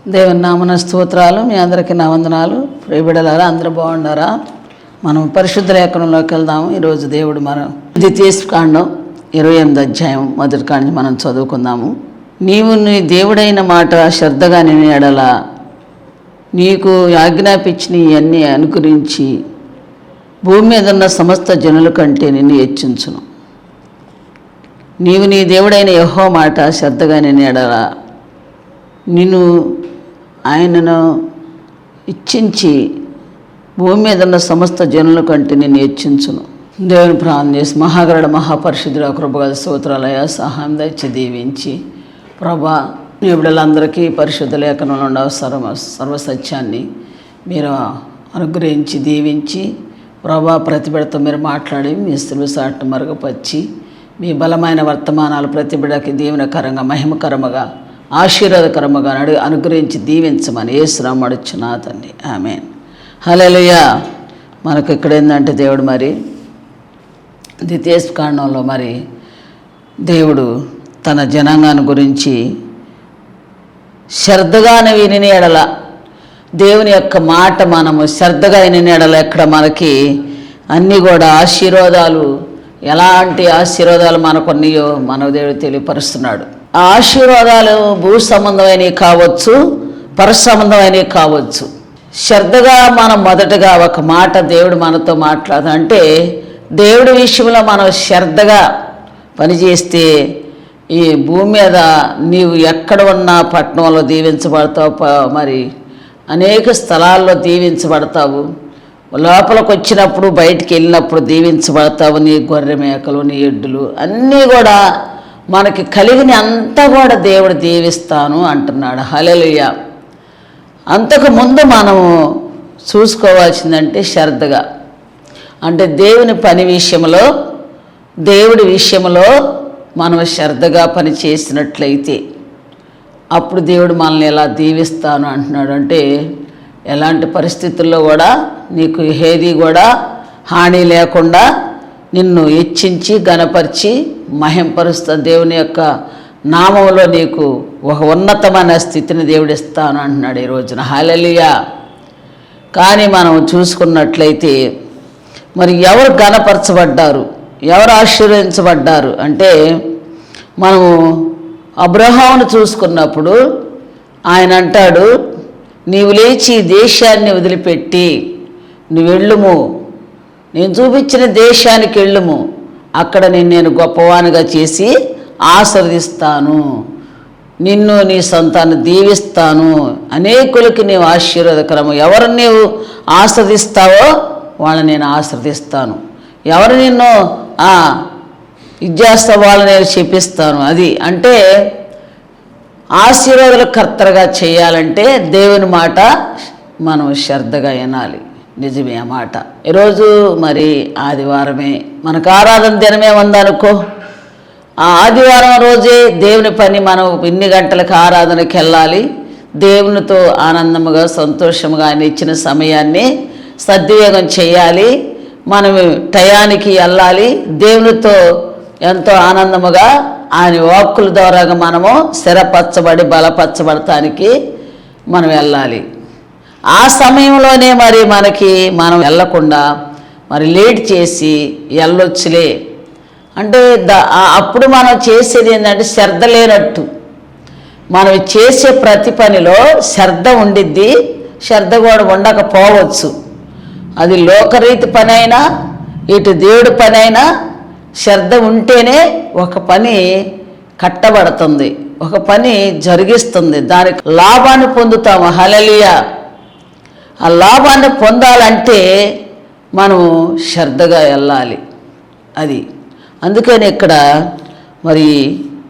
దేవుని నామన స్తోత్రాలు. మీ అందరికీ నా వందనాలు. ప్రియబిడ్డలారా, అందరూ బాగున్నారా? మనం పరిశుద్ధ లేఖనంలోకి వెళ్దాము. ఈరోజు దేవుడు మనం ద్వితీయోపదేశకాండం 28 అధ్యాయం మొదటి కాంచి మనం చదువుకుందాము. నీవు నీ దేవుడైన మాట శ్రద్ధగా నేను ఎడల నీకు ఆజ్ఞాపించిన ఇవన్నీ అనుకరించి భూమి మీద ఉన్న సమస్త జనుల కంటే నిన్ను హెచ్చించును. నీవు నీ దేవుడైన యెహోవా మాట శ్రద్ధగా నేను ఎడల నిన్ను ఆయనను ఇచ్చించి భూమి మీద ఉన్న సమస్త జనుల కంటే నిన్ను హెచ్చించును. దేవుని ప్రార్థన చేసి, మహాగరుడ మహాపరిశుద్ధుడ కృపగల స్తోత్రాలయ సహాయం దయచి దీవించి ప్రభా నీ బిడ్డలందరికీ పరిశుద్ధ లేఖనంలో ఉండే సర్వసత్యాన్ని మీరు అనుగ్రహించి దీవించి ప్రభా ప్రతి బిడ్డతో మీరు మాట్లాడి మీ సిలువసాటును మరుగుపరిచి మీ బలమైన వర్తమానాలు ప్రతి బిడ్డకి దీవెనకరంగా మహిమకరముగా ఆశీర్వాదకరముగా అనుగ్రహించి దీవించమని యేసునామమున అడుగుచున్నా తండ్రి, ఆమేన్. హల్లెలూయా. మనకు ఇక్కడ ఏంటంటే దేవుడు మరి ద్వితీయోపదేశకాండంలో మరి దేవుడు తన జనాంగాన్ని గురించి శ్రద్ధగానే విని ఎడల దేవుని యొక్క మాట మనము శ్రద్ధగా విని ఎడల ఎక్కడ మనకి అన్నీ కూడా ఆశీర్వాదాలు, ఎలాంటి ఆశీర్వాదాలు మనకున్నాయో మనకు దేవుడు తెలియపరుస్తున్నాడు. ఆ ఆశీర్వాదాలు భూ సంబంధమైనవి కావచ్చు, పర సంబంధమైనవి కావచ్చు. శ్రద్ధగా మనం మొదటగా ఒక మాట దేవుడు మనతో మాట్లాడంటే, దేవుడి విషయంలో మనం శ్రద్ధగా పనిచేస్తే ఈ భూమి మీద నీవు ఎక్కడ ఉన్నా పట్టణంలో దీవించబడతావు, మరి అనేక స్థలాల్లో దీవించబడతావు. లోపలికి వచ్చినప్పుడు బయటికి వెళ్ళినప్పుడు దీవించబడతావు. నీ గొర్రె మేకలు, నీ ఎడ్డులు అన్నీ కూడా మనకి కలిగిన అంతా కూడా దేవుడు దీవిస్తాను అంటున్నాడు. హల్లెలూయా. అంతకు ముందు మనము చూసుకోవాల్సిందంటే శ్రద్ధగా, అంటే దేవుని పని విషయంలో, దేవుడి విషయంలో మనం శ్రద్ధగా పని చేసినట్లయితే అప్పుడు దేవుడు మనల్ని ఎలా దీవిస్తాను అంటున్నాడు. అంటే ఎలాంటి పరిస్థితుల్లో కూడా నీకు ఏది కూడా హాని లేకుండా నిన్ను హెచ్చించి గణపరిచి మహింపరుస్తా దేవుని యొక్క నామంలో నీకు ఒక ఉన్నతమైన స్థితిని దేవుడు ఇస్తాను అంటున్నాడు ఈ రోజున. హల్లెలూయా. కానీ మనం చూసుకున్నట్లయితే మరి ఎవరు గణపరచబడ్డారు, ఎవరు ఆశీర్వదించబడ్డారు అంటే, మనము అబ్రహామును చూసుకున్నప్పుడు ఆయన అంటాడు, నీవు లేచి దేశాన్ని వదిలిపెట్టి నువ్వు వెళ్ళుము, నేను చూపించిన దేశానికి వెళ్ళుము, అక్కడ నేను గొప్పవానిగా చేసి ఆశీర్వదిస్తాను, నిన్ను నీ సంతాన్ని దీవిస్తాను, అనేకులకి నీవు ఆశీర్వాదకరము. ఎవరు నీవు ఆశీర్వదిస్తావో వాళ్ళని నేను ఆశీర్వదిస్తాను, ఎవరు నిన్ను ఇది చేస్తా వాళ్ళని నేను చెప్పిస్తాను. అది అంటే ఆశీర్వాదాల కర్తగా చేయాలంటే దేవుని మాట మనం శ్రద్ధగా వినాలి. నిజమే ఆ మాట. ఈరోజు మరి ఆదివారమే, మనకు ఆరాధన దినమే ఉందనుకో, ఆ ఆదివారం రోజే దేవుని పని మనం ఇన్ని గంటలకు ఆరాధనకి వెళ్ళాలి. దేవునితో ఆనందముగా సంతోషముగా ఆయన ఇచ్చిన సమయాన్ని సద్వినియోగం చేయాలి. మనం టయానికి వెళ్ళాలి. దేవునితో ఎంతో ఆనందముగా ఆయన వాక్కుల ద్వారా మనము స్థిరపరచబడి బలపరచబడటానికి మనం వెళ్ళాలి. ఆ సమయంలోనే మరి మనం వెళ్ళకుండా మరి లేట్ చేసి వెళ్ళొచ్చులే అంటే అప్పుడు మనం చేసేది ఏంటంటే శ్రద్ధ లేనట్టు. మనం చేసే ప్రతి పనిలో శ్రద్ధ ఉండిద్ది, శ్రద్ధ కూడా ఉండకపోవచ్చు. అది లోకరీతి పని అయినా ఇటు దేవుడి పని అయినా శ్రద్ధ ఉంటేనే ఒక పని కట్టబడుతుంది, ఒక పని జరిగిస్తుంది, దానికి లాభాన్ని పొందుతాము. హల్లెలూయా. ఆ లాభాన్ని పొందాలంటే మనము శ్రద్ధగా వెళ్ళాలి. అది అందుకని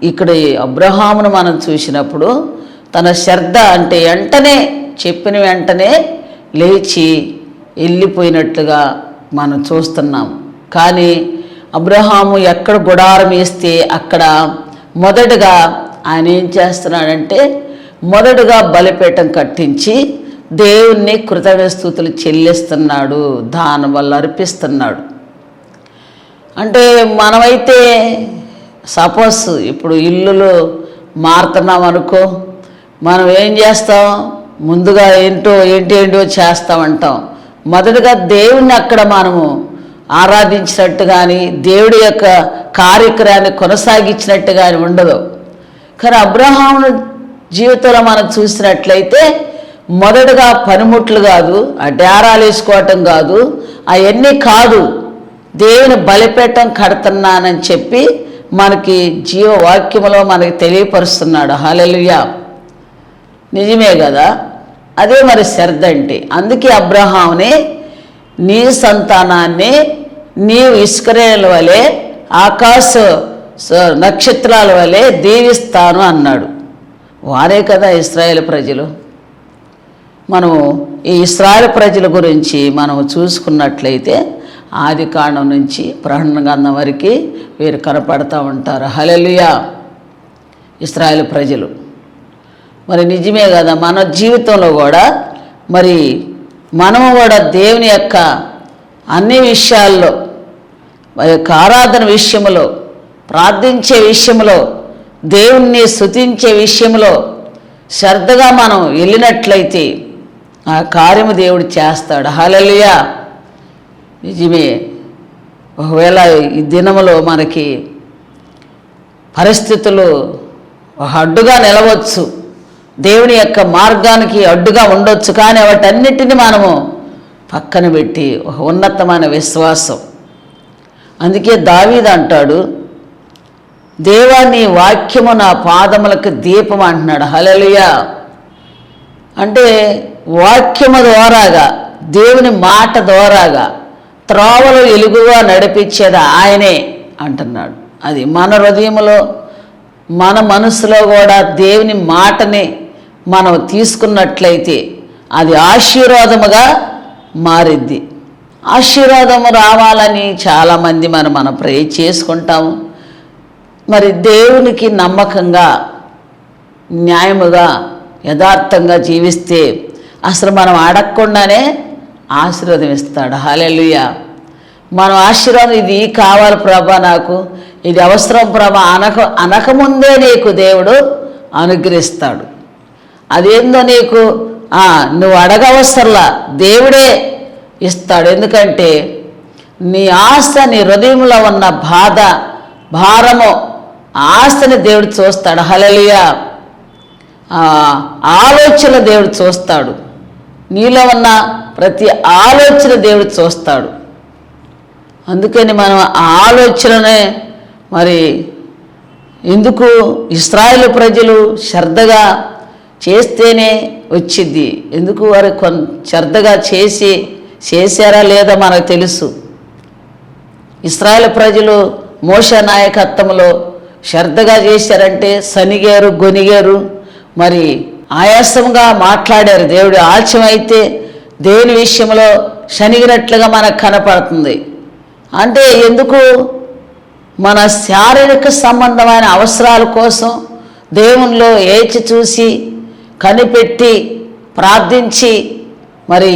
ఇక్కడ అబ్రహామును మనం చూసినప్పుడు తన శ్రద్ధ అంటే వెంటనే చెప్పిన వెంటనే లేచి వెళ్ళిపోయినట్లుగా మనం చూస్తున్నాం. కానీ అబ్రహాము ఎక్కడ గుడారం వేస్తే అక్కడ మొదటగా ఆయన ఏం చేస్తున్నాడంటే, మొదటగా బలిపీఠం కట్టించి దేవుణ్ణి కృతజ్ఞతాస్తుతులు చెల్లిస్తున్నాడు, దాని వల్ల అర్పిస్తున్నాడు. అంటే మనమైతే సపోజ్ ఇప్పుడు ఇల్లులు మారుతున్నాం అనుకో, మనం ఏం చేస్తాం? ముందుగా ఏంటో చేస్తామంటాం. మొదటగా దేవుణ్ణి అక్కడ మనము ఆరాధించినట్టు కానీ దేవుడి యొక్క కార్యక్రమాన్ని కొనసాగించినట్టు కానీ ఉండదు. కానీ అబ్రహాము జీవితంలో మనం చూసినట్లయితే మొదటగా పనిముట్లు కాదు, ఆ డేరాలు వేసుకోవటం కాదు, అవన్నీ కాదు, దేవుని బలిపీఠం కడుతున్నానని చెప్పి మనకి జీవవాక్యములో మనకి తెలియపరుస్తున్నాడు. హల్లెలూయా, నిజమే కదా. అదే మరి శ్రద్ధ అంటే. అందుకే అబ్రహాముని నీ సంతానాన్ని నీవు ఇస్రాయేలు వలె ఆకాశ నక్షత్రాల వలె దీవిస్తాను అన్నాడు. వారే కదా ఇశ్రాయేలు ప్రజలు. మనం ఈ ఇశ్రాయేలు ప్రజల గురించి మనం చూసుకున్నట్లయితే ఆది కాండం నుంచి ప్రకటన గ్రంథం వరకు వీరు కనపడతా ఉంటారు. హల్లెలూయా, ఇశ్రాయేలు ప్రజలు. మరి నిజమే కదా, మన జీవితంలో కూడా మరి మనము కూడా దేవుని యొక్క అన్ని విషయాల్లో, మన యొక్క ఆరాధన విషయంలో, ప్రార్థించే విషయంలో, దేవుణ్ణి స్తుతించే విషయంలో శ్రద్ధగా మనం వెళ్ళినట్లయితే ఆ కార్యము దేవుడు చేస్తాడు. హల్లెలూయా, నిజమే. ఒకవేళ ఈ దినములో మనకి పరిస్థితులు అడ్డుగా నిలవచ్చు, దేవుని యొక్క మార్గానికి అడ్డుగా ఉండొచ్చు, కానీ వాటన్నిటిని మనము పక్కన పెట్టి ఒక ఉన్నతమైన విశ్వాసం. అందుకే దావీదు అంటాడు, దేవా నీ వాక్యము నా పాదములకు దీపం అంటున్నాడు. హల్లెలూయా, అంటే వాక్యము ద్వారాగా, దేవుని మాట ద్వారాగా త్రోవలు ఎలుగుగా నడిపించేది ఆయనే అంటున్నాడు. అది మన హృదయంలో, మన మనసులో కూడా దేవుని మాటని మనం తీసుకున్నట్లయితే అది ఆశీర్వాదముగా మారిద్ది. ఆశీర్వాదము రావాలని చాలామంది మనం ప్రే చేసుకుంటాము. మరి దేవునికి నమ్మకంగా, న్యాయముగా, యథార్థంగా జీవిస్తే అసలు మనం అడగకుండానే ఆశీర్వాదం ఇస్తాడు. హల్లెలూయా, మనం ఆశీర్వాదం ఇది కావాలి ప్రభా, నాకు ఇది అవసరం ప్రభా అనకముందే నీకు దేవుడు అనుగ్రహిస్తాడు. అదేందో నీకు నువ్వు అడగవసరలా, దేవుడే ఇస్తాడు. ఎందుకంటే నీ ఆశ, నీ హృదయంలో ఉన్న బాధ, భారము, ఆశని దేవుడు చూస్తాడు. హల్లెలూయా, ఆలోచన దేవుడు చూస్తాడు. నీలో ఉన్న ప్రతి ఆలోచన దేవుడు చూస్తాడు. అందుకని మనం ఆ ఆలోచననే మరి ఎందుకు ఇశ్రాయేలు ప్రజలు శ్రద్ధగా చేస్తేనే వచ్చింది. ఎందుకు వారు శ్రద్ధగా చేశారా లేదా మనకు తెలుసు. ఇశ్రాయేలు ప్రజలు మోషే నాయకత్వంలో శ్రద్ధగా చేశారంటే సనిగారు, గొనిగారు, మరి ఆయాసంగా మాట్లాడారు. దేవుడు ఆలస్యం అయితే దేవుని విషయంలో శనిగినట్లుగా మనకు కనపడుతుంది. అంటే ఎందుకు? మన శారీరక సంబంధమైన అవసరాల కోసం దేవునిలో ఏచి చూసి కనిపెట్టి ప్రార్థించి మరి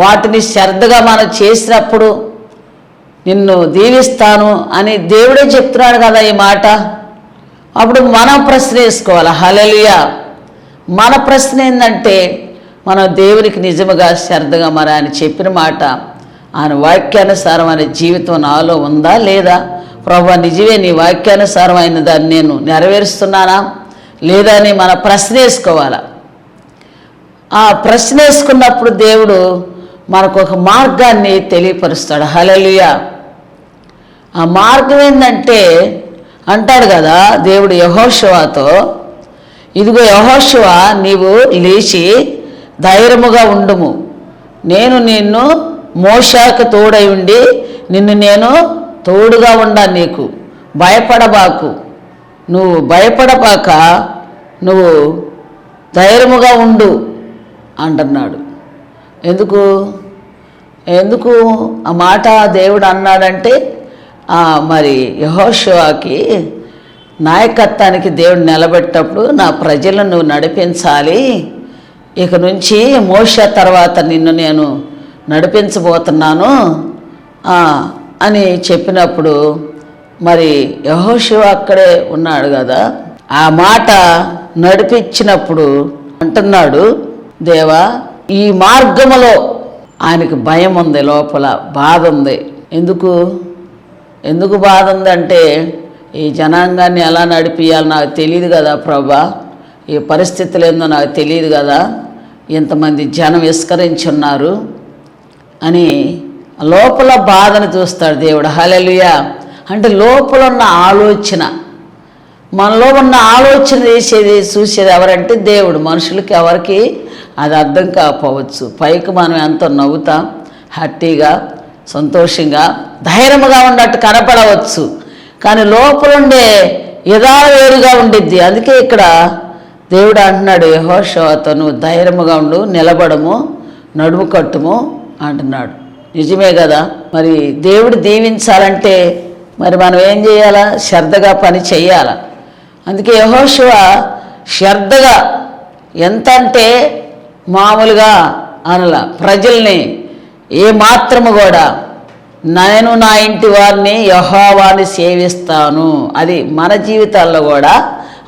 వాటిని శ్రద్ధగా మనం చేసినప్పుడు నిన్ను దీవిస్తాను అని దేవుడే చెప్తున్నాడు కదా ఈ మాట. అప్పుడు మనం ప్రశ్న వేసుకోవాలి. హల్లెలూయా, మన ప్రశ్న ఏంటంటే మనం దేవునికి నిజముగా శ్రద్ధగా మరి ఆయన చెప్పిన మాట, ఆయన వాక్యానుసారమైన జీవితం నాలో ఉందా లేదా? ప్రభువా నిజమే, నీ వాక్యానుసారమైన దాన్ని నేను నెరవేరుస్తున్నానా లేదా అని మన ప్రశ్న వేసుకోవాలి. ఆ ప్రశ్న వేసుకున్నప్పుడు దేవుడు మనకు ఒక మార్గాన్ని తెలియపరుస్తాడు. హల్లెలూయా, ఆ మార్గం ఏంటంటే అంటాడు కదా దేవుడు యెహోషువతో, ఇదిగో యెహోషువ, నీవు లేచి ధైర్యముగా ఉండుము, నేను నిన్ను మోషేకు తోడై ఉండి నిన్ను నేను తోడుగా ఉండా, నీకు భయపడబాకు, నువ్వు భయపడబాక నువ్వు ధైర్యముగా ఉండు అంటున్నాడు. ఎందుకు ఆ మాట దేవుడు అన్నాడంటే మరి యెహోషువకి నాయకత్వానికి దేవుడు నిలబెట్టేటప్పుడు నా ప్రజలను నువ్వు నడిపించాలి, ఇక నుంచి మోషే తర్వాత నిన్ను నేను నడిపించబోతున్నాను అని చెప్పినప్పుడు మరి యెహోషువ అక్కడే ఉన్నాడు కదా. ఆ మాట నడిపించినప్పుడు అంటున్నాడు, దేవా ఈ మార్గములో ఆయనకి భయం ఉంది, లోపల బాధ ఉంది. ఎందుకు బాధ ఉంది అంటే, ఈ జనాంగాన్ని ఎలా నడిపియాలో నాకు తెలియదు కదా ప్రభా, ఈ పరిస్థితులు ఏందో నాకు తెలియదు కదా, ఇంతమంది జనం విస్కరించున్నారు అని లోపల బాధను చూస్తాడు దేవుడు. హల్లెలూయా. అంటే లోపల ఉన్న ఆలోచన, మనలో ఉన్న ఆలోచన చూసేది ఎవరంటే దేవుడు. మనుషులకి ఎవరికి అది అర్థం కాకపోవచ్చు. పైకి మనం ఎంతో నవ్వుతాం, హ్యాపీగా, సంతోషంగా, ధైర్యంగా ఉన్నట్టు కనపడవచ్చు, కానీ లోపలుండే వేరుగా ఉండిద్ది. అందుకే ఇక్కడ దేవుడు అంటున్నాడు యెహోషువతో, నువ్వు ధైర్యముగా ఉండు, నిలబడము, నడుము కట్టుము అంటున్నాడు. నిజమే కదా. మరి దేవుడు దీవించాలంటే మరి మనం ఏం చేయాలా? శ్రద్ధగా పని చెయ్యాల. అందుకే యెహోషువ శ్రద్ధగా, ఎంత అంటే మామూలుగా అనలా, ప్రజల్ని ఏ మాత్రము కూడా నేను నా ఇంటి వారిని యెహోవాని సేవిస్తాను. అది మన జీవితాల్లో కూడా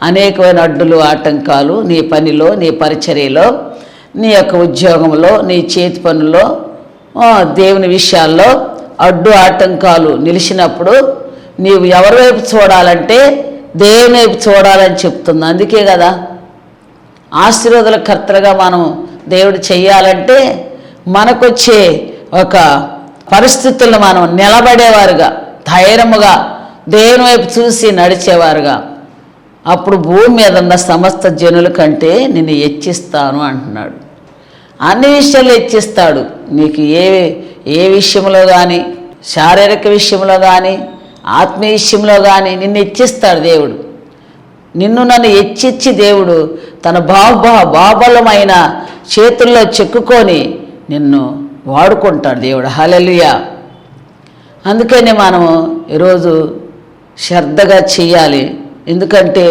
అనేకమైన అడ్డులు ఆటంకాలు, నీ పనిలో, నీ పరిచర్యలో, నీ యొక్క ఉద్యోగంలో, నీ చేతి పనుల్లో, దేవుని విషయాల్లో అడ్డు ఆటంకాలు నిలిచినప్పుడు నీవు ఎవరి వైపు చూడాలంటే దేవుని వైపు చూడాలని చెప్తుంది. అందుకే కదా ఆశీర్వాదాల కర్తలుగా మనం దేవుడు చెయ్యాలంటే మనకొచ్చే ఒక పరిస్థితులను మనం నిలబడేవారుగా, ధైర్యముగా, దేవుని వైపు చూసి నడిచేవారుగా, అప్పుడు భూమి మీద ఉన్న సమస్త జనుల కంటే నిన్ను హెచ్చిస్తాను అంటున్నాడు. అన్ని విషయాలు హెచ్చిస్తాడు. నీకు ఏ విషయంలో కానీ, శారీరక విషయంలో కానీ, ఆత్మీయ విషయంలో కానీ నిన్ను హెచ్చిస్తాడు దేవుడు. నన్ను హెచ్చించి దేవుడు తన బాబలమైన చేతుల్లో చెక్కుకొని నిన్ను వాడుకుంటాడు దేవుడు. హల్లెలూయా. అందుకని మనము ఈరోజు శ్రద్ధగా చెయ్యాలి. ఎందుకంటే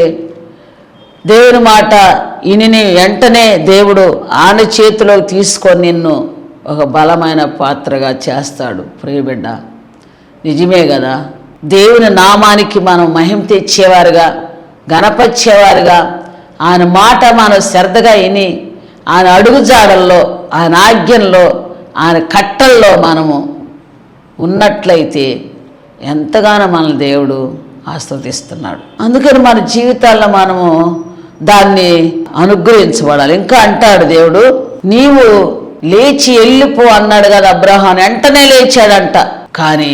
దేవుని మాట ఇని వెంటనే దేవుడు ఆయన చేతిలోకి తీసుకొని నిన్ను ఒక బలమైన పాత్రగా చేస్తాడు. ప్రియబిడ్డ, నిజమే కదా. దేవుని నామానికి మనం మహిమ తెచ్చేవారుగా, గణపరిచేవారుగా, ఆయన మాట మనం శ్రద్ధగా విని ఆయన అడుగుజాడల్లో, ఆయన ఆజ్ఞల్లో, ఆయన కట్టల్లో మనము ఉన్నట్లయితే ఎంతగానో మన దేవుడు ఆస్వాదిస్తున్నాడు. అందుకని మన జీవితాల్లో మనము దాన్ని అనుగ్రహించబడాలి. ఇంకా అంటాడు దేవుడు, నీవు లేచి వెళ్ళిపో అన్నాడు కదా అబ్రహాం. వెంటనే లేచాడంట. కానీ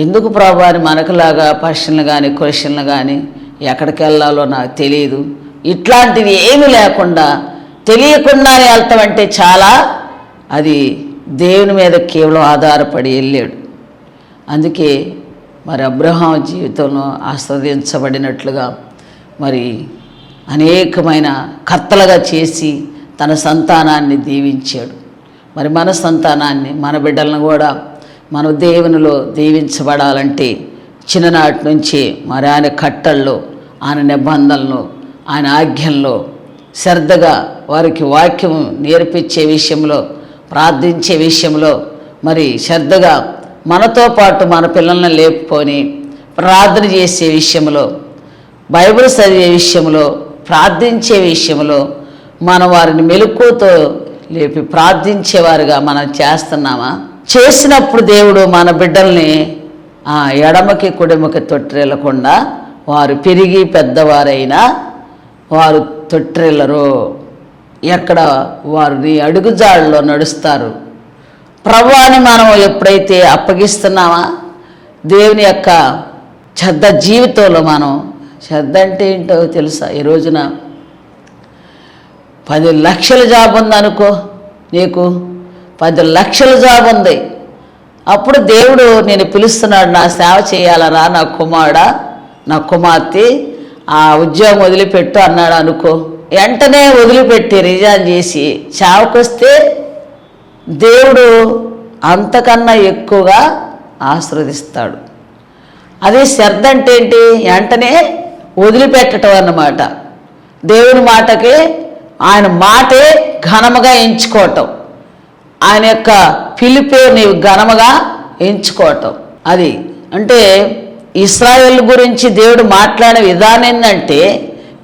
ఎందుకు ప్రభా అని మనకులాగా పర్షన్లు కానీ క్వశ్చన్లు కానీ ఎక్కడికి వెళ్ళాలో నాకు తెలియదు, ఇట్లాంటివి ఏమీ లేకుండా తెలియకుండానే వెళ్తామంటే చాలా అది దేవుని మీద కేవలం ఆధారపడి వెళ్ళాడు. అందుకే మరి అబ్రహాం జీవితంలో ఆస్వాదించబడినట్లుగా మరి అనేకమైన కర్తలుగా చేసి తన సంతానాన్ని దీవించాడు. మరి మన సంతానాన్ని, మన బిడ్డలను కూడా మన దేవునిలో దీవించబడాలంటే చిన్ననాటి నుంచి మరి ఆయన కట్టల్లో, ఆయన నిబంధనలు, ఆయన ఆజ్ఞల్లో శ్రద్ధగా వారికి వాక్యం నేర్పించే విషయంలో, ప్రార్థించే విషయంలో మరి శ్రద్ధగా మనతో పాటు మన పిల్లల్ని లేపుకొని ప్రార్థన చేసే విషయంలో, బైబిల్ చదివే విషయంలో, ప్రార్థించే విషయంలో మనం వారిని మెలకువతో లేపి ప్రార్థించేవారుగా మనం చేస్తున్నామా? చేసినప్పుడు దేవుడు మన బిడ్డల్ని ఎడమకి కుడిమకి తొట్టిల్లకుండా వారు పెరిగి పెద్దవారైనా వారు తొట్టిల్లరు. ఎక్కడ వారు నీ అడుగుజాడలో నడుస్తారు. ప్రభువుని మనం ఎప్పుడైతే అప్పగిస్తున్నామా, దేవుని యొక్క శ్రద్ధ జీవితంలో మనం, శ్రద్ధ అంటే ఏంటో తెలుసా? ఈ రోజున 10 లక్షల జాబ్ ఉందనుకో, నీకు 10 లక్షల జాబ్ ఉంది. అప్పుడు దేవుడు నేను పిలుస్తున్నాడు, నా సేవ చేయాలరా నా కుమారుడా, నా కుమార్తె, ఆ ఉద్యోగం వదిలిపెట్టు అన్నాడు అనుకో. వెంటనే వదిలిపెట్టి రిజైన్ చేసి సేవకొస్తే దేవుడు అంతకన్నా ఎక్కువగా ఆశీర్వదిస్తాడు. అదే శ్రద్ధ అంటే ఏంటి? వెంటనే వదిలిపెట్టడం అన్నమాట. దేవుని మాటకి, ఆయన మాటే ఘనముగా ఎంచుకోవటం, ఆయన యొక్క పిలిపే నీవు ఘనముగా ఎంచుకోవటం. అది అంటే ఇశ్రాయేలు గురించి దేవుడు మాట్లాడే విధానం ఏంటంటే,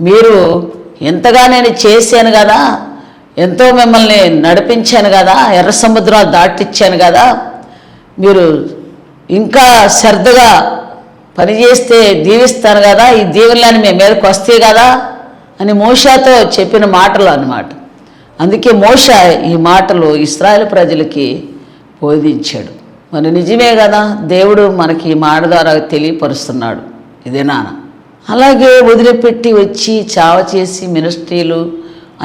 మీరు ఎంతగా నేను చేశాను కదా, ఎంతో మిమ్మల్ని నడిపించాను కదా, ఎర్ర సముద్రాలు దాటిచ్చాను కదా, మీరు ఇంకా శ్రద్ధగా పనిచేస్తే దీవిస్తాను కదా, ఈ దీవెనలని మీ మీదకి వస్తాయి కదా అని మోషేతో చెప్పిన మాటలు అన్నమాట. అందుకే మోషే ఈ మాటలు ఇశ్రాయేలు ప్రజలకి బోధించాడు. మరి నిజమే కదా, దేవుడు మనకి ఈ మాట ద్వారా తెలియపరుస్తున్నాడు. ఇదే నాన్న. అలాగే వదిలిపెట్టి వచ్చి చావ చేసి మినిస్ట్రీలు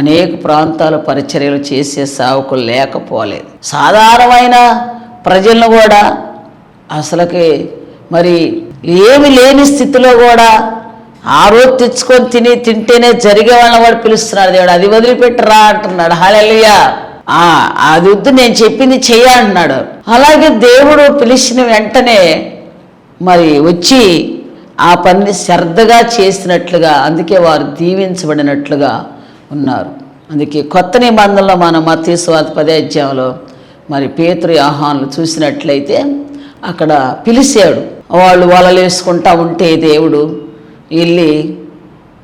అనేక ప్రాంతాల పరిచర్యలు చేసే సేవకులు లేకపోలేదు. సాధారణమైన ప్రజలను కూడా అసలుకి మరి ఏమి లేని స్థితిలో కూడా ఆ రోజు తెచ్చుకొని తింటేనే జరిగే వాళ్ళని కూడా పిలుస్తున్నాడు దేవుడు. అది వదిలిపెట్టరా అంటున్నాడు. హల్లెలూయా. అది వద్దు, నేను చెప్పింది చెయ్య అంటున్నాడు. అలాగే దేవుడు పిలిచిన వెంటనే మరి వచ్చి ఆ పనిని శ్రద్ధగా చేసినట్లుగా, అందుకే వారు దీవించబడినట్లుగా ఉన్నారు. అందుకే కొత్త నిబంధనలో మనం మత్తయి సువార్త 10వ అధ్యాయంలో మరి పేతురు యోహానులు చూసినట్లయితే అక్కడ పిలిచాడు. వాళ్ళు వలలు వేసుకుంటా ఉంటే దేవుడు వెళ్ళి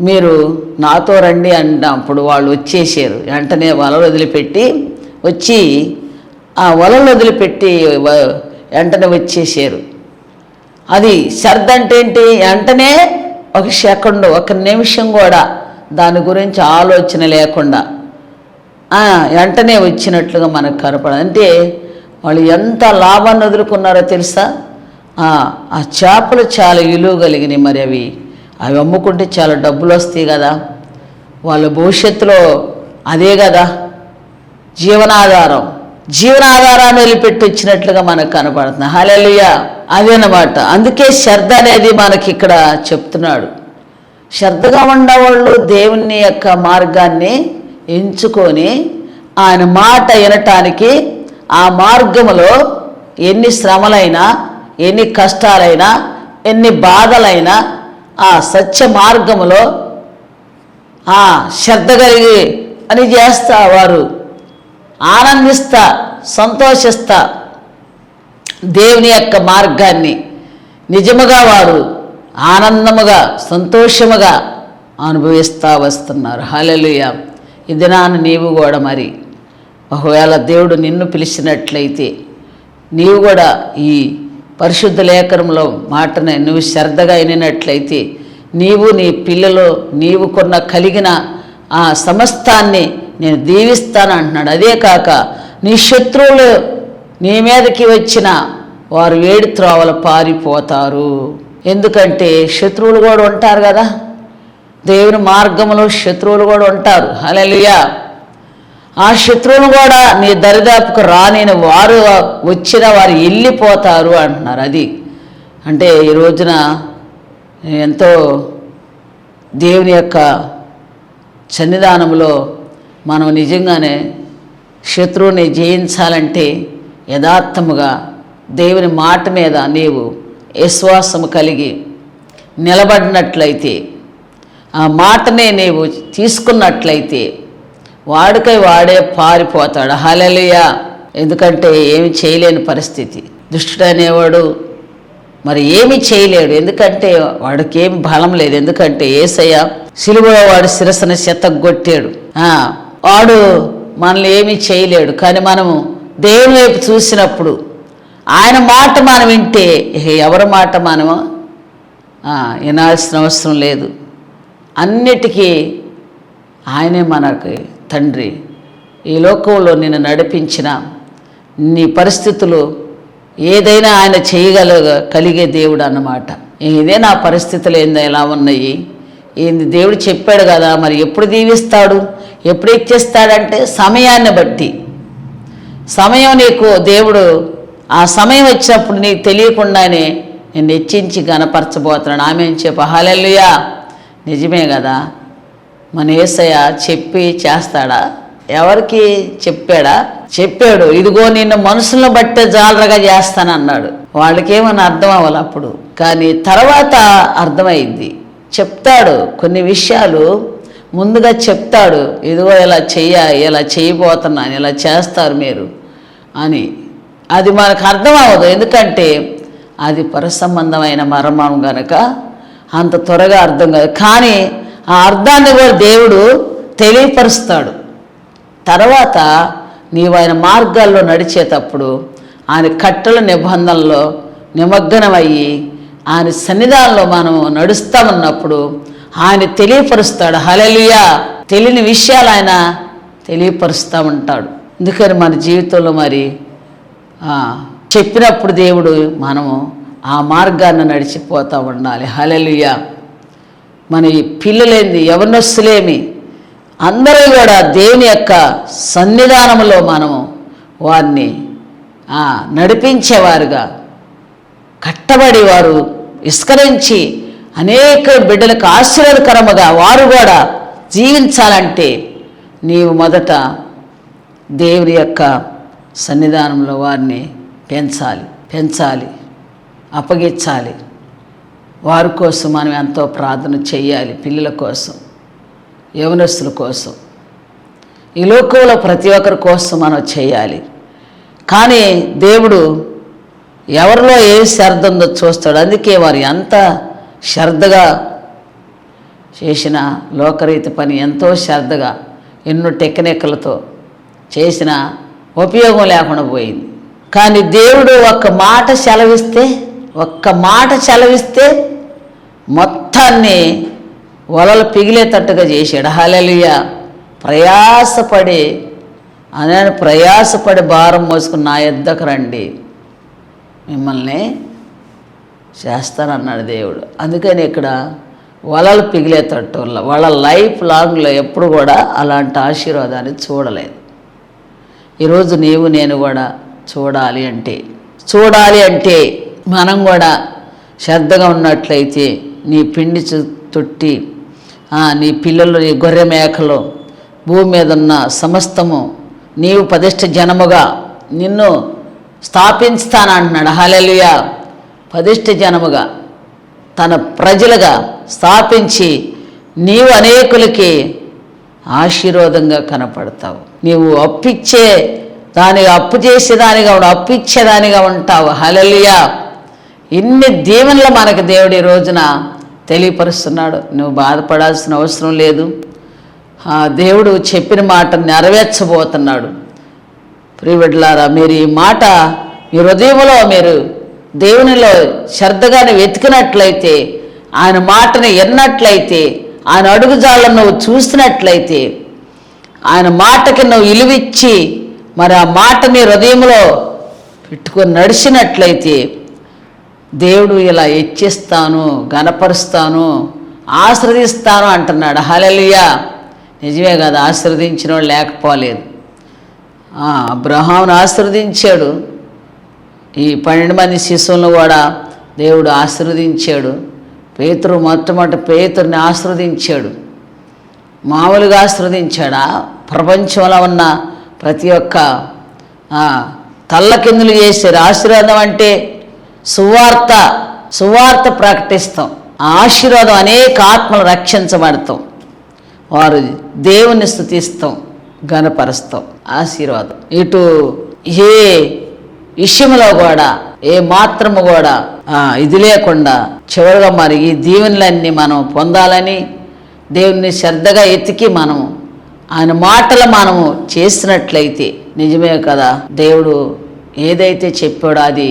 మీరు నాతో రండి అన్నప్పుడు వాళ్ళు వచ్చేసారు. వెంటనే వలలు వదిలిపెట్టి వచ్చి ఆ వలలు వదిలిపెట్టి వెంటనే వచ్చేసారు. అది శ్రద్ధ అంటే ఏంటి? వెంటనే ఒక సెకండ్, ఒక నిమిషం కూడా దాని గురించి ఆలోచన లేకుండా వెంటనే వచ్చినట్లుగా మనకు కనపడదు. అంటే వాళ్ళు ఎంత లాభాన్ని వదులుకున్నారో తెలుసా? ఆ చేపలు చాలా విలువ కలిగినాయి. మరి అవి అమ్ముకుంటే చాలా డబ్బులు వస్తాయి కదా, వాళ్ళ భవిష్యత్తులో అదే కదా జీవనాధారాన్ని వదిలిపెట్టి వచ్చినట్లుగా మనకు కనపడుతుంది. హల్లెలూయా. అదేనమాట. అందుకే శ్రద్ధ అనేది మనకి ఇక్కడ చెప్తున్నాడు. శ్రద్ధగా ఉండేవాళ్ళు దేవుని యొక్క మార్గాన్ని ఎంచుకొని ఆయన మాట వినటానికి ఆ మార్గములో ఎన్ని శ్రమలైనా, ఎన్ని కష్టాలైనా, ఎన్ని బాధలైనా ఆ సత్య మార్గములో శ్రద్ధ కలిగి అని చేస్తా వారు ఆనందిస్తా, సంతోషిస్తా దేవుని యొక్క మార్గాన్ని నిజముగా వారు ఆనందముగా, సంతోషముగా అనుభవిస్తూ వస్తున్నారు. హల్లెలూయా. ఈ దినాన నీవు కూడా మరి ఒకవేళ దేవుడు నిన్ను పిలిచినట్లయితే నీవు కూడా ఈ పరిశుద్ధ లేఖనంలో మాటని నువ్వు శ్రద్ధగా వినినట్లయితే నీవు, నీ పిల్లలు, నీవు కొన్న కలిగిన ఆ సమస్తాన్ని నేను దీవిస్తాను అంటున్నాడు. అదే కాక నీ శత్రువులు నీ మీదకి వచ్చిన వారు వేడి త్రోవలు పారిపోతారు. ఎందుకంటే శత్రువులు కూడా ఉంటారు కదా, దేవుని మార్గంలో శత్రువులు కూడా ఉంటారు. హల్లెలూయా. ఆ శత్రువులు కూడా నీ దరిదాపుకు రాని వారు వచ్చిన వారు వెళ్ళిపోతారు అంటున్నారు. అది అంటే ఈ రోజున ఎంతో దేవుని యొక్క సన్నిధానంలో మనం నిజంగానే శత్రువుని జయించాలంటే యథార్థముగా దేవుని మాట మీద నీవు విశ్వాసము కలిగి నిలబడినట్లయితే, ఆ మాటనే నీవు తీసుకున్నట్లయితే వాడికై వాడే పారిపోతాడు. హల్లెలూయా. ఎందుకంటే ఏమి చేయలేని పరిస్థితి. దుష్టుడు అనేవాడు మరి ఏమి చేయలేడు, ఎందుకంటే వాడికి ఏమి బలం లేదు. ఎందుకంటే యేసయ్య సిలువలో వాడు శిరస్సును చెత్తగొట్టాడు. వాడు మనల్ని ఏమీ చేయలేడు. కానీ మనము దేవుని వైపు చూసినప్పుడు ఆయన మాట మనం వింటే ఎవరి మాట మనము వినాల్సిన అవసరం లేదు. అన్నిటికీ ఆయనే మనకి తండ్రి. ఈ లోకంలో నిన్ను నడిపించిన నీ పరిస్థితులు ఏదైనా ఆయన కలిగే దేవుడు అన్నమాట. ఇదే నా పరిస్థితులు ఎలా ఉన్నాయి, ఏంది దేవుడు చెప్పాడు కదా, మరి ఎప్పుడు దీవిస్తాడు, ఎప్పుడు ఇచ్చేస్తాడంటే సమయాన్ని బట్టి. సమయం నీకు దేవుడు ఆ సమయం వచ్చినప్పుడు నీకు తెలియకుండానే నేను హెచ్చించి గణపరచబోతున్నాడు. ఆమె చెప్ప. హల్లెలూయా. నిజమే కదా. మన యేసయ్య చెప్పి చేస్తాడా? ఎవరికి చెప్పాడా? చెప్పాడు. ఇదిగో నిన్ను మనుషులను బట్టే జాలరగా చేస్తానన్నాడు. వాళ్ళకేమని అర్థం అవ్వాలి అప్పుడు, కానీ తర్వాత అర్థమైంది. చెప్తాడు కొన్ని విషయాలు ముందుగా చెప్తాడు. ఇదిగో ఇలా ఇలా చేయబోతున్నాను, ఇలా చేస్తారు మీరు అని. అది మనకు అర్థం అవ్వదు, ఎందుకంటే అది పరసంబంధమైన మర్మం గనక అంత త్వరగా అర్థం కాదు. కానీ ఆ అర్థాన్ని కూడా దేవుడు తెలియపరుస్తాడు. తర్వాత నీవు ఆయన మార్గాల్లో నడిచేటప్పుడు ఆయన కట్టల నిబంధనలో నిమగ్నమయ్యి ఆయన సన్నిధానంలో మనం నడుస్తామన్నప్పుడు ఆయన తెలియపరుస్తాడు. హల్లెలూయా. తెలియని విషయాలు ఆయన తెలియపరుస్తూ ఉంటాడు. అందుకని మన జీవితంలో మరి చెప్పినప్పుడు దేవుడు మనము ఆ మార్గాన్ని నడిచిపోతూ ఉండాలి. హల్లెలూయా. మన ఈ పిల్లలేంది, యవనస్తులేమి అందరూ కూడా దేవుని యొక్క సన్నిధానంలో మనము వారిని నడిపించేవారుగా, కట్టబడి వారు విస్కరించి అనేక బిడ్డలకు ఆశీర్వాదకరముగా వారు కూడా జీవించాలంటే నీవు మొదట దేవుని యొక్క సన్నిధానంలో వారిని పెంచాలి, అప్పగించాలి. వారి కోసం మనం ఎంతో ప్రార్థన చేయాలి. పిల్లల కోసం, యవనస్తుల కోసం, ఈ లోకంలో ప్రతి ఒక్కరి కోసం మనం చేయాలి. కానీ దేవుడు ఎవరిలో ఏ శ్రద్ధ ఉందో చూస్తాడు. అందుకే వారు ఎంత శ్రద్ధగా చేసిన లోకరీతి పని, ఎంతో శ్రద్ధగా ఎన్నో టెక్నిక్లతో చేసిన ఉపయోగం లేకుండా పోయింది. కానీ దేవుడు ఒక్క మాట సెలవిస్తే మొత్తాన్ని వలలు పిగిలేటట్టుగా చేశాడు. హల్లెలూయా. ప్రయాసపడి భారం మోసుకుని నా యొద్దకు రండి, మిమ్మల్ని చేస్తానన్నాడు దేవుడు. అందుకని ఇక్కడ వలలు పిగిలేటట్టు వాళ్ళ లైఫ్ లాంగ్లో ఎప్పుడు కూడా అలాంటి ఆశీర్వాదాన్ని చూడలేదు. ఈరోజు నేను కూడా చూడాలి అంటే మనం కూడా శ్రద్ధగా ఉన్నట్లయితే నీ పిండి తొట్టి, నీ పిల్లలు, నీ గొర్రె మేకలు, భూమి మీద ఉన్న సమస్తము నీవు పదిష్ట జనముగా నిన్ను స్థాపించుతానంటున్నాడు. హల్లెలూయా. పదిష్ట జనముగా తన ప్రజలుగా స్థాపించి నీవు అనేకులకి ఆశీర్వాదంగా కనపడతావు. నీవు అప్పు చేసేదానిగా ఉంటావు. హల్లెలూయా. ఇన్ని దీవెనలు మనకు దేవుడు ఈ రోజున తెలియపరుస్తున్నాడు. నువ్వు బాధపడాల్సిన అవసరం లేదు. దేవుడు చెప్పిన మాట నెరవేర్చబోతున్నాడు. ప్రియబిడ్డలారా, మీరు ఈ మాట మీ హృదయంలో మీరు దేవునిలో శ్రద్ధగానే వెతికినట్లయితే, ఆయన మాటను ఎన్నట్లయితే, ఆయన అడుగుజాలను నువ్వు చూసినట్లయితే, ఆయన మాటకి నువ్వు విలువిచ్చి మరి ఆ మాట నీ హృదయంలో పెట్టుకొని నడిచినట్లయితే దేవుడు ఇలా హెచ్చిస్తాను, గణపరుస్తాను, ఆశీర్వదిస్తాను అంటున్నాడు. హల్లెలూయా. నిజమే కదా, ఆశీర్వదించిన వాడు లేకపోలేదు. అబ్రహామును ఆశీర్వదించాడు. ఈ 12 మంది శిశువులను కూడా దేవుడు ఆశీర్వదించాడు. మొట్టమొదటి పేతురుని ఆశీర్వదించాడు. మామూలుగా ఆశీర్వదించాడా? ప్రపంచంలో ఉన్న ప్రతి ఒక్క తల్లకిందులు చేశారు. ఆశీర్వాదం అంటే సువార్త ప్రకటిస్తాం. ఆశీర్వాదం అనేక ఆత్మలు రక్షించబడతాం. వారు దేవుని స్తుతిస్తాం, ఘనపరుస్తాం. ఆశీర్వాదం ఇటు ఏ విషయంలో కూడా ఏ మాత్రము కూడా ఇది లేకుండా చివరిగా మరి ఈ దీవెనలన్నీ మనం పొందాలని దేవుని శ్రద్ధగా ఎతికి మనము ఆయన మాటలు మనము చేసినట్లయితే నిజమే కదా, దేవుడు ఏదైతే చెప్పాడో అది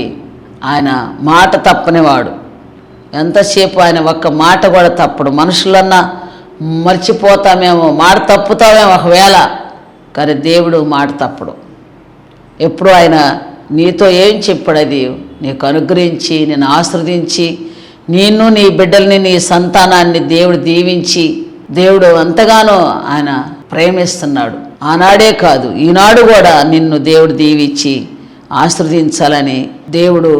ఆయన మాట తప్పనివాడు. ఎంతసేపు ఆయన ఒక్క మాట కూడా తప్పడు. మనుషులన్నా మర్చిపోతామేమో, మాట తప్పుతామేమో ఒకవేళ, కానీ దేవుడు మాట తప్పడు. ఎప్పుడు ఆయన నీతో ఏం చెప్పాడు అది నీకు అనుగ్రహించి నిన్ను ఆశీర్వదించి నిన్ను నీ బిడ్డల్ని నీ సంతానాన్ని దేవుడు దీవించి దేవుడు ఎంతగానో ఆయన ప్రేమిస్తున్నాడు. ఆనాడే కాదు ఈనాడు కూడా నిన్ను దేవుడు దీవించి ఆశీర్వదించాలని దేవుడు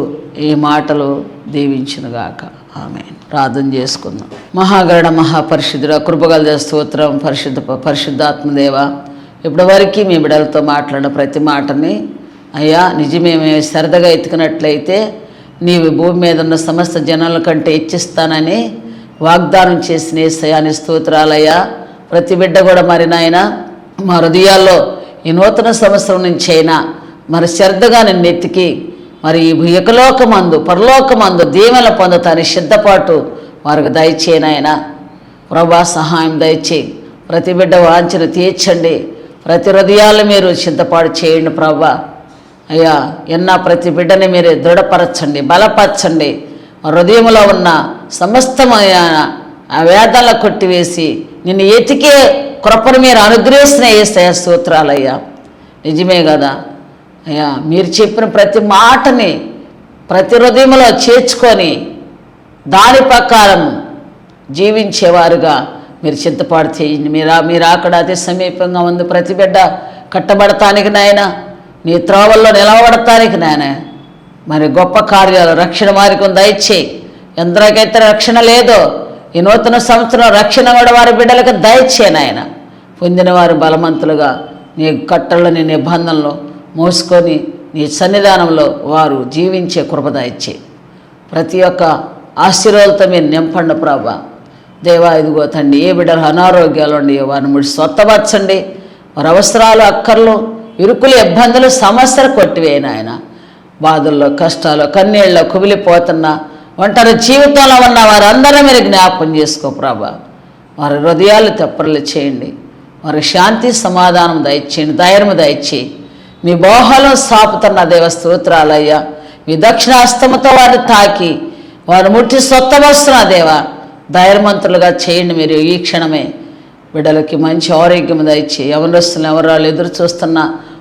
ఈ మాటలు దీవించునుగాక. ఆమేన్. ప్రార్థన చేసుకుందాం. మహాగరుడ మహాపరిశుద్ధుడ కృపగల స్తోత్రం. పరిశుద్ధాత్మదేవ, ఇప్పటి వరకు మీ బిడ్డలతో మాట్లాడిన ప్రతి మాటని అయ్యా నిజమే మేము శ్రద్ధగా ఎత్తుకున్నట్లయితే నీవు భూమి మీద ఉన్న సమస్త జనాల కంటే హెచ్చిస్తానని వాగ్దానం చేసిన యేసయ్యాని స్తోత్రాలయ్యా. ప్రతి బిడ్డ కూడా మరి నాయన మా హృదయాల్లో ఈ నూతన సంవత్సరం నుంచి అయినా మరి శ్రద్ధగా నిన్ను ఎత్తికి మరి ఈ ఇకలోకమందు పరలోకమందు దీవెనలు పొందుతాని సిద్ధపాటు వారికి దయచేయనాయన. ప్రభా సహాయం దయచేయి. ప్రతి బిడ్డ వాంఛను తీర్చండి. ప్రతి హృదయాలు మీరు సిద్ధపాటు చేయండి ప్రభా. అయ్యా ప్రతి బిడ్డని మీరే దృఢపరచండి, బలపరచండి. హృదయంలో ఉన్న సమస్తమైన ఆ వేదాలను కొట్టివేసి నిన్ను ఎతికే కృపను మీరు అనుగ్రహిస్తున్న యేసయ్య స్తోత్రాలయ్యా. నిజమే కదా అయ్యా, మీరు చెప్పిన ప్రతి మాటని ప్రతి హృదయంలో చేర్చుకొని దాని ప్రకారం జీవించేవారుగా మీరు సిద్ధపాటు చేయండి. మీరు అక్కడ అతి సమీపంగా ఉంది. ప్రతి బిడ్డ కట్టబడటానికి నాయన, నీ త్రోవల్లో నిలవబడటానికి నాయన మరి గొప్ప కార్యాలు రక్షణ మార్గం దయచేయి. ఎందరికైతే రక్షణ లేదో ఈ నూతన సంవత్సరం రక్షణ కూడా వారి బిడ్డలకు దయచేయి నాయన. పొందిన వారు బలవంతులుగా నీ కట్టల్లో నీ నిబంధనలు మోసుకొని నీ సన్నిధానంలో వారు జీవించే కృప దయచేయి. ప్రతి ఒక్క ఆశీర్వాదాలతో మీరు నింపండి ప్రభా. దేవా ఇదిగో తండ్రి, ఏ బిడ్డలు అనారోగ్యాలు ఉండి వారిని ముడి స్వత్తపరచండి. వారి అవసరాలు, అక్కర్లు, ఇరుకులు, ఇబ్బందులు, సమస్యలు కొట్టివేయను ఆయన. బాధల్లో, కష్టాలు, కన్నీళ్ళలో కుమిలిపోతున్న ఒంటరి జీవితంలో ఉన్న వారందరూ మీరు జ్ఞాపకం చేసుకో ప్రభా. వారి హృదయాలు తెప్పరలు చేయండి. వారి శాంతి సమాధానం దయచేయండి, ధైర్యం దయచేయి. మీ మోహలం సాపుతున్న దేవ స్తోత్రాలయ్యా. మీ దక్షిణాస్తముతో వారిని తాకి వారు ముట్టి స్వత్తమస్తున్న దేవా ధైర్యవంతులుగా చేయండి. మీరు ఈ క్షణమే బిడ్డలకి మంచి ఆరోగ్యం దయచేయి. యవనస్తులు ఎవరాలు ఎదురు చూస్తున్న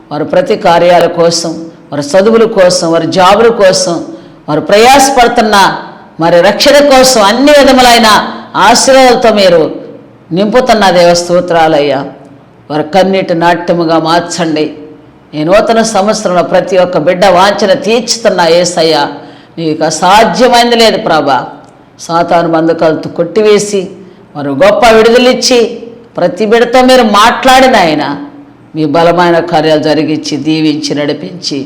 వారి ప్రతి కార్యాల కోసం, వారి చదువుల కోసం, వారి జాబుల కోసం, వారు ప్రయాసపడుతున్న మరి రక్షణ కోసం అన్ని విధములైన ఆశీర్వాదాలతో మీరు నింపుతున్న దేవ స్తోత్రాలయ్యా. వారి కన్నీటి నాట్యముగా మార్చండి. ఈ నూతన సంవత్సరంలో ప్రతి ఒక్క బిడ్డ వాంఛన తీర్చుతున్న యేసయ్య, నీకు అసాధ్యమైంది లేదు ప్రభా. సాతాను బంధకాలతో కొట్టివేసి వారు గొప్ప విడుదలిచ్చి ప్రతి బిడ్డతో మీరు మాట్లాడిన ఆయన మీ బలమైన కార్యాలు జరిగించి దీవించి నడిపించి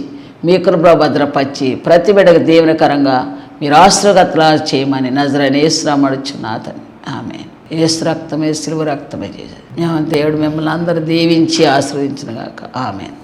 మీ కృపలో భద్రపరిచి ప్రతి బిడ్డకు దీవెనకరంగా మీరు ఆశీర్వాదాలు చేయమని నజరైన యేసు నామమున అడుగుచున్నాను. ఆమేన్. యేసు రక్తమే, సిలువ రక్తమే చేశారు. దేవుడు మిమ్మల్ని అందరూ దీవించి ఆశీర్వదించును గాక. ఆమేన్.